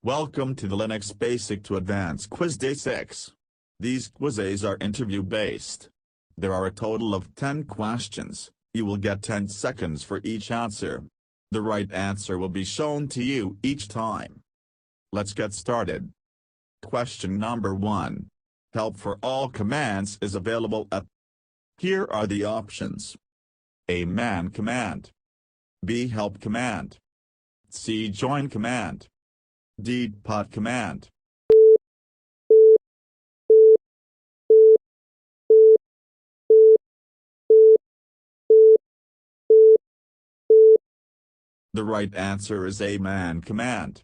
Welcome to the Linux Basic to Advanced Quiz Day 6. These quizzes are interview-based. There are a total of 10 questions. You will get 10 seconds for each answer. The right answer will be shown to you each time. Let's get started. Question number 1. Help for all commands is available at. Here are the options. A. Man command. B. Help command. C. Join command. D. Pot command. The right answer is A. Man command.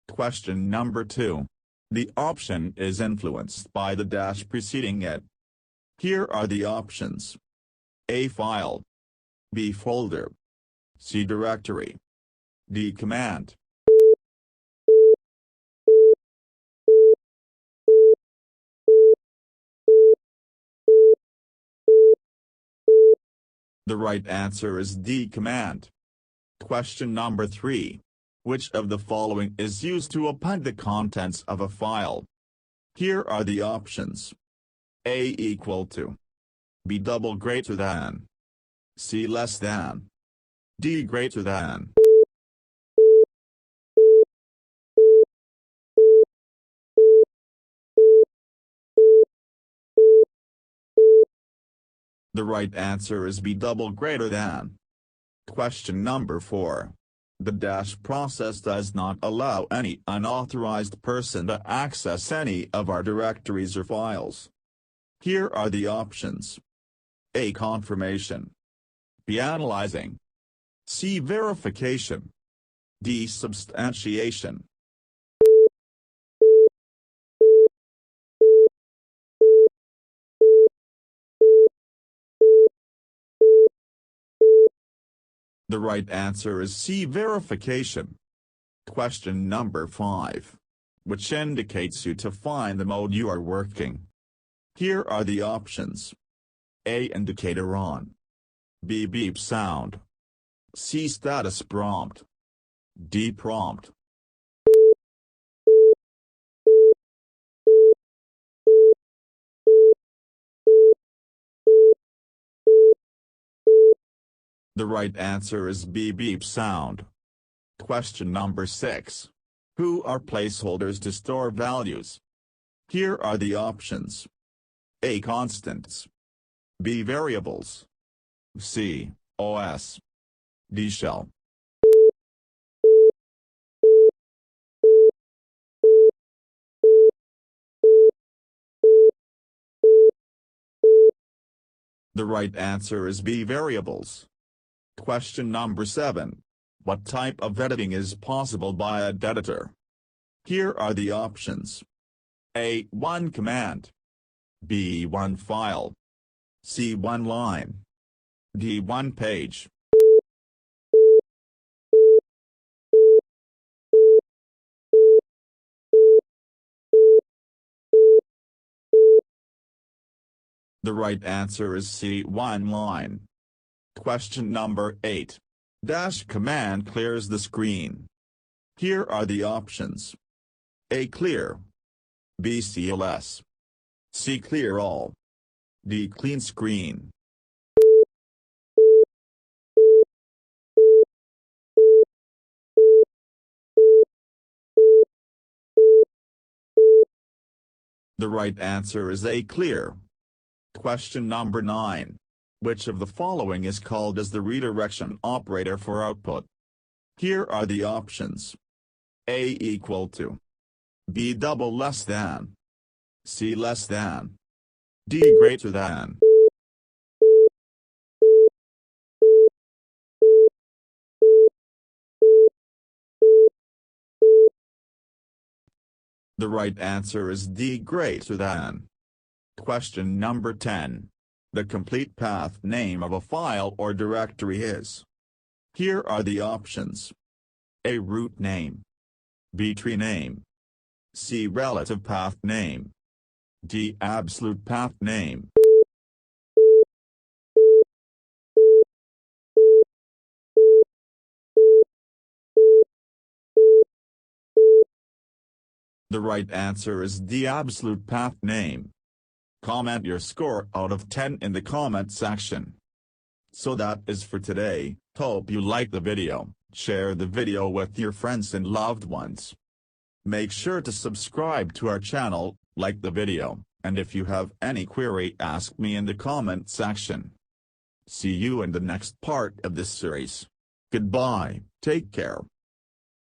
Question number 2. The option is influenced by the dash preceding it. Here are the options. A. File. B. Folder. C. Directory. D. Command. The right answer is D. Command. Question number 3. Which of the following is used to append the contents of a file? Here are the options. A. Equal to. B. Double greater than. C. Less than. D. Greater than. The right answer is B. Double greater than. Question number 4. The dash process does not allow any unauthorized person to access any of our directories or files. Here are the options. A. Confirmation. B. Analyzing. C. Verification. D. Substantiation. The right answer is C. Verification. Question number 5. Which indicates you to find the mode you are working? Here are the options. A. Indicator on. B. Beep sound. C. Status prompt. D. Prompt. The right answer is B. Beep sound. Question number 6. Who are placeholders to store values? Here are the options. A. Constants. B. Variables. C. OS. D. Shell. The right answer is B. Variables. Question number 7. What type of editing is possible by a editor? Here are the options. A. One command. B. One file. C. One line. D. One page. The right answer is C. One line. Question number 8. Dash command clears the screen. Here are the options. A. Clear. B. CLS. C. Clear all. D. Clean screen. The right answer is A. Clear. Question number 9. Which of the following is called as the redirection operator for output? Here are the options. A. Equal to. B. Double less than. C. Less than. D. Greater than. The right answer is D. Greater than. Question number 10. The complete path name of a file or directory is. Here are the options. A. Root name. B. Tree name. C. Relative path name. D. Absolute path name. The right answer is the absolute path name. Comment your score out of 10 in the comment section. So that is for today. Hope you liked the video. Share the video with your friends and loved ones. Make sure to subscribe to our channel, like the video, and if you have any query, ask me in the comment section. See you in the next part of this series. Goodbye, take care.